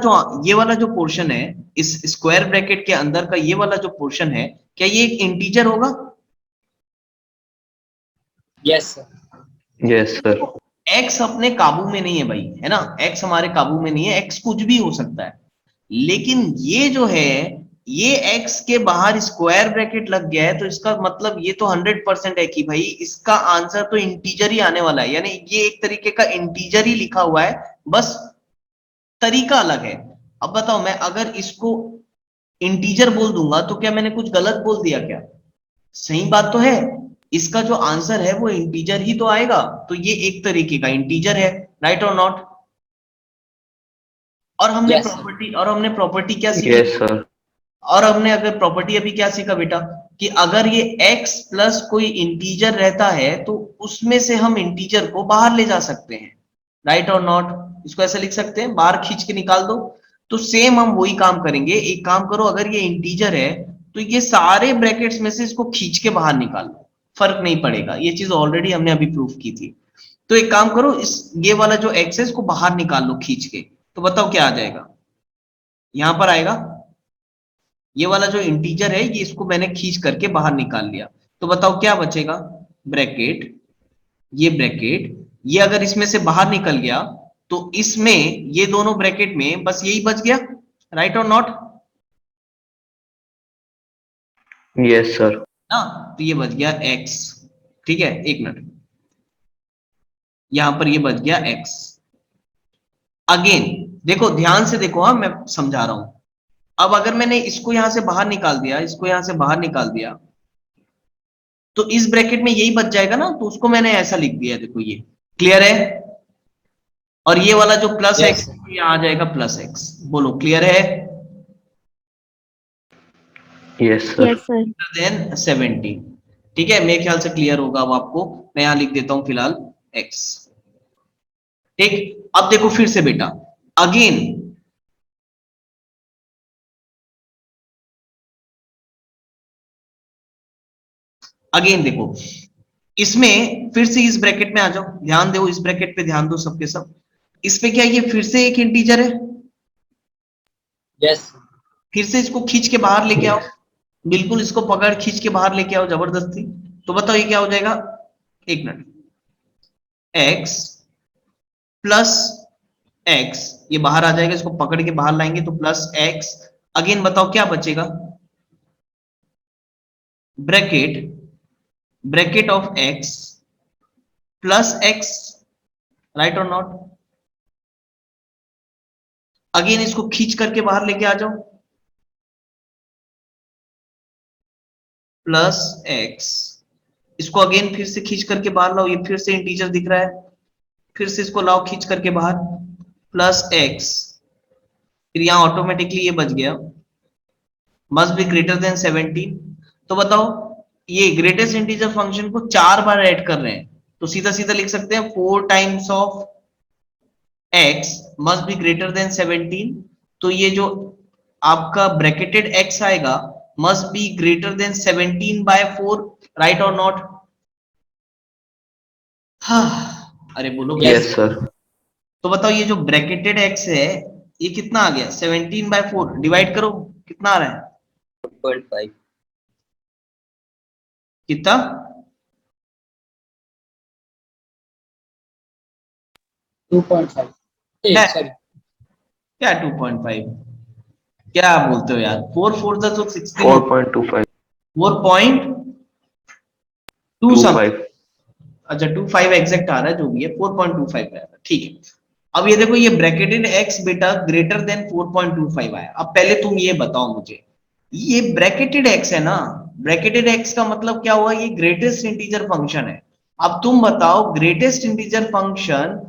जो पोर्शन है इस स्क्वायर ब्रैकेट के अंदर का, ये वाला जो पोर्शन है, क्या ये एक इंटीजर होगा? Yes, sir. Yes, sir. x अपने काबू में नहीं है भाई, है ना, x हमारे काबू में नहीं है, x कुछ भी हो सकता है, लेकिन ये जो है ये x के बाहर स्क्वायर ब्रैकेट लग गया है, तो इसका मतलब ये तो 100% है कि भाई इसका आंसर तो इंटीजर ही आने वाला है, यानी ये एक तरीके का इंटीजर ही लिखा हुआ है, बस तरीका अलग है। अब बताओ मैं अगर इसको इंटीजर बोल दूंगा तो क्या मैंने कुछ गलत बोल दिया क्या? सही बात तो है, इसका जो आंसर है वो इंटीजर ही तो आएगा, तो ये एक तरीके का इंटीजर है, राइट और नॉट? और हमने Yes, sir. प्रॉपर्टी क्या सीखी? Yes, sir. और हमने अगर प्रॉपर्टी अभी क्या सीखा बेटा, कि अगर ये x प्लस कोई इंटीजर रहता है तो उसमें से हम इंटीजर को बाहर ले जा सकते हैं, राइट और नॉट? इसको ऐसे लिख सकते हैं, बाहर खींच के निकाल दो। तो सेम हम वही काम करेंगे, एक काम करो, अगर ये इंटीजर है तो ये सारे ब्रैकेट्स में से इसको खींच के बाहर निकाल लो, फर्क नहीं पड़ेगा, ये चीज ऑलरेडी हमने अभी प्रूफ की थी। तो एक काम करो, इस ये वाला जो x है इसको बाहर निकाल लो खींच के, तो बताओ क्या आ जाएगा? यहां पर आएगा, ये वाला जो इंटीजर है ये इसको मैंने खींच करके बाहर निकाल लिया, तो बताओ क्या बचेगा? ब्रैकेट, ये अगर इसमें से बाहर निकल गया तो इसमें ये दोनों ब्रैकेट में बस यही बच गया, राइट और नॉट? Yes, sir. ना, तो ये बच गया x, ठीक है, एक मिनट, यहां पर ये बच गया x। अगेन देखो, ध्यान से देखो, हाँ मैं समझा रहा हूं। अब अगर मैंने इसको यहां से बाहर निकाल दिया, इसको यहां से बाहर निकाल दिया, तो इस ब्रैकेट में यही बच जाएगा ना, तो उसको मैंने ऐसा लिख दिया, देखो ये क्लियर है। और ये वाला जो प्लस Yes, एक्स, sir. ये आ जाएगा प्लस एक्स, बोलो क्लियर है? Yes, sir. Yes, sir. Then 17, ठीक है, मेरे ख्याल से क्लियर होगा अब आपको, मैं यहां लिख देता हूं फिलहाल x, ठीक। अब देखो फिर से बेटा, अगेन देखो, इसमें फिर से इस ब्रैकेट में आ जाओ, ध्यान दो, इस ब्रैकेट पे ध्यान दो सबके सब, इस पे क्या ये फिर से एक इंटीजर है? Yes, sir. फिर से इसको खींच के बाहर लेके आओ, बिल्कुल इसको पकड़ खींच के बाहर लेके आओ जबरदस्ती, तो बताओ ये क्या हो जाएगा? एक मिनट, x प्लस x, ये बाहर आ जाएगा, इसको पकड़ के बाहर लाएंगे तो प्लस x, अगेन बताओ क्या बचेगा? Bracket of x plus x, right और नॉट? अगेन इसको खींच करके बाहर लेके आ जाओ, प्लस x, इसको अगेन फिर से खींच करके बाहर लाओ, ये फिर से इंटीजर दिख रहा है, फिर से इसको लाओ खींच करके बाहर, प्लस x, फिर यहां ऑटोमेटिकली ये बच गया, मस्ट बी ग्रेटर देन 17। तो बताओ ये ग्रेटेस्ट इंटीजर फंक्शन को 4 बार ऐड कर रहे हैं, तो सीधा सीधा लिख सकते हैं 4 times of x must be greater then 17, तो ये जो आपका ब्रैकेटेड x आएगा must be greater then 17/4, right और नॉट? हाँ, अरे बोलो Yes, sir. तो बताओ ये जो ब्रैकेटेड x है ये कितना आ गया? 17/4, डिवाइड करो कितना आ रहा है? 2.5. कितना? 2.5. है? Hey, sorry. क्या 2.5? क्या बोलते हो यार, 4 4 तो 16, 4.25. 4.2 सब, 25. अच्छा 25 एग्जैक्ट आ रहा है, जो भी है 4.25 आया, ठीक है। अब ये देखो, ये ब्रैकेटेड x बेटा ग्रेटर देन 4.25 आया। अब पहले तुम ये बताओ मुझे, ये ब्रैकेटेड x है ना, ब्रैकेटेड x का मतलब क्या हुआ? ये ग्रेटेस्ट इंटीजर फंक्शन है। अब तुम बताओ greatest integer function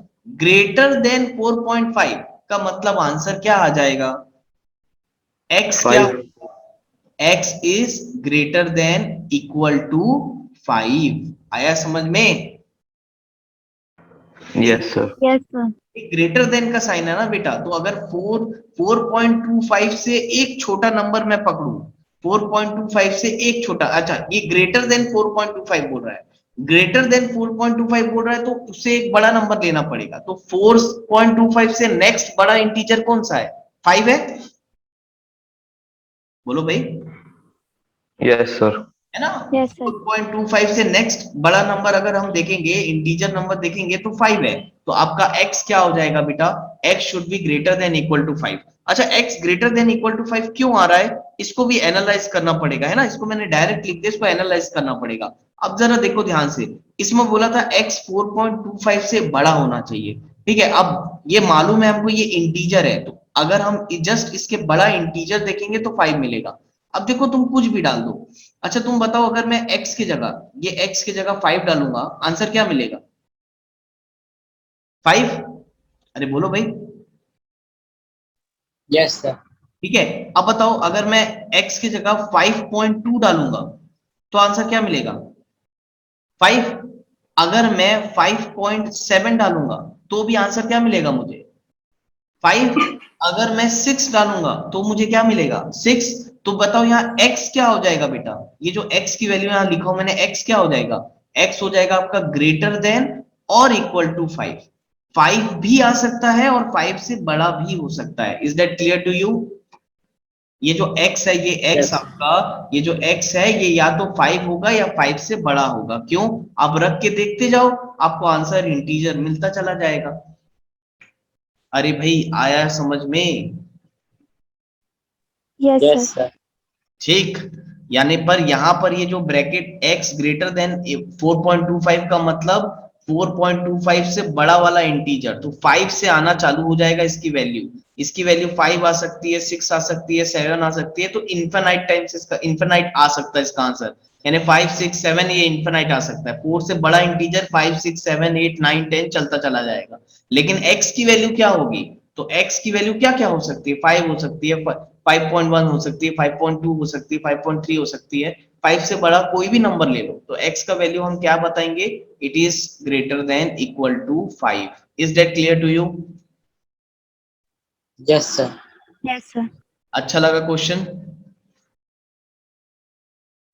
greater than 4.5 का मतलब आंसर क्या आ जाएगा? x क्या? 5. x is greater than equal to 5, आया समझ में? Yes, sir. Yes, sir. Greater than का साइन है ना बेटा, तो अगर 4.25 से एक छोटा नंबर मैं पकड़ू, 4.25 से एक छोटा, अच्छा ये ग्रेटर देन 4.25 बोल रहा है, ग्रेटर देन 4.25 बोल रहा है, तो उससे एक बड़ा नंबर लेना पड़ेगा। तो 4.25 से नेक्स्ट बड़ा इंटीजर कौन सा है? 5 है, बोलो भाई, Yes, sir. है ना? Yes, sir. 4.25 से नेक्स्ट बड़ा नंबर अगर हम देखेंगे, इंटीजर नंबर देखेंगे तो 5 है, तो आपका x क्या हो जाएगा बेटा? x should be greater than equal to 5। अच्छा x greater than equal to 5 क्यों आ रहा है? इसको भी एनालाइज करना पड़ेगा, है ना? इसको मैंने डायरेक्ट लिख दिया, इसको एनालाइज करना पड़ेगा। अब जरा देखो ध्यान से, इसमें बोला था x 4.25 से बड़ा होना चाहिए, ठीक है? अब ये मालूम है हमको ये इंटीजर है, तो अगर हम जस्ट इसके बड़ा इंटीजर देखेंगे तो 5 मिलेगा। अब देखो तुम कुछ भी डाल दो, अच्छा तुम बताओ अगर मैं x की जगह, ये x की जगह 5 डालूंगा, आंसर क्या मिलेगा? 5? अरे बोलो भाई, Yes, sir. ठीक है? अब बताओ अगर मैं x की जगह 5.2 डालूंगा तो आंसर क्या मिलेगा? 5। अगर मैं 5.7 डालूंगा तो भी आंसर क्या मिलेगा मुझे? 5। अगर मैं 6 डालूंगा तो मुझे क्या मिलेगा? 6। तो बताओ यहाँ x क्या हो जाएगा बेटा? ये जो x की वैल्यू यहाँ लिखा हूं मैंने, x क्या हो जाएगा? x हो जाएगा आपका ग्रेटर देन और इक्वल टू 5। 5 भी आ सकता है और 5 से बड़ा भी हो सकता है। Is that clear to you? ये जो x है, ये x Yes. आपका, ये जो x है ये या तो 5 होगा या 5 से बड़ा होगा। क्यों? आप रख के देखते जाओ, आपको आंसर इंटीजर मिलता चला जाएगा। अरे भाई आया समझ में? Yes, Yes, sir. sir. ठीक, यानी पर यहां पर ये जो ब्रैकेट x ग्रेटर देन 4.25 का मतलब 4.25 से बड़ा वाला इंटीजर, तो 5 से आना चालू हो जाएगा इसकी वैल्यू। इसकी वैल्यू 5 आ सकती है, 6 आ सकती है, 7 आ सकती है, तो इन्फिनाइट टाइम्स इसका इन्फिनाइट आ सकता है इसका आंसर, यानी 5 6 7 ये इन्फिनाइट आ सकता है। 4 से बड़ा इंटीजर 5 6 7 8 9 10 चलता चला जाएगा। लेकिन x की वैल्यू क्या होगी? तो x की वैल्यू क्या क्या हो सकती है? 5 हो सकती है, 5.1 हो सकती है, 5.2 हो सकती है, 5.3 हो सकती है। 5 से बड़ा कोई भी नंबर ले लो, तो x का वैल्यू हम क्या बताएंगे? It is greater than equal to 5। Is that clear to you? Yes, sir. Yes, sir. अच्छा लगा क्वेश्चन?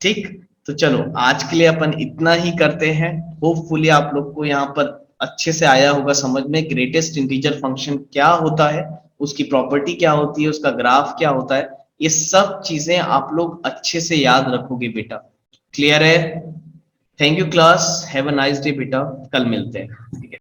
ठीक, तो चलो आज के लिए अपन इतना ही करते हैं। होपफुली आप लोग को यहाँ पर अच्छे से आया होगा समझ में, ग्रेटेस्ट इंटीजर फंक्शन क्या होता है, उसकी प्रॉपर्टी क्या होती है, उसका ग्राफ क्या होता है, ये सब चीजें आप लोग अच्छे से याद रखोगे बेटा। क्लियर है? Thank you class, have a nice day बेटा, कल मिलते हैं। ठीक है।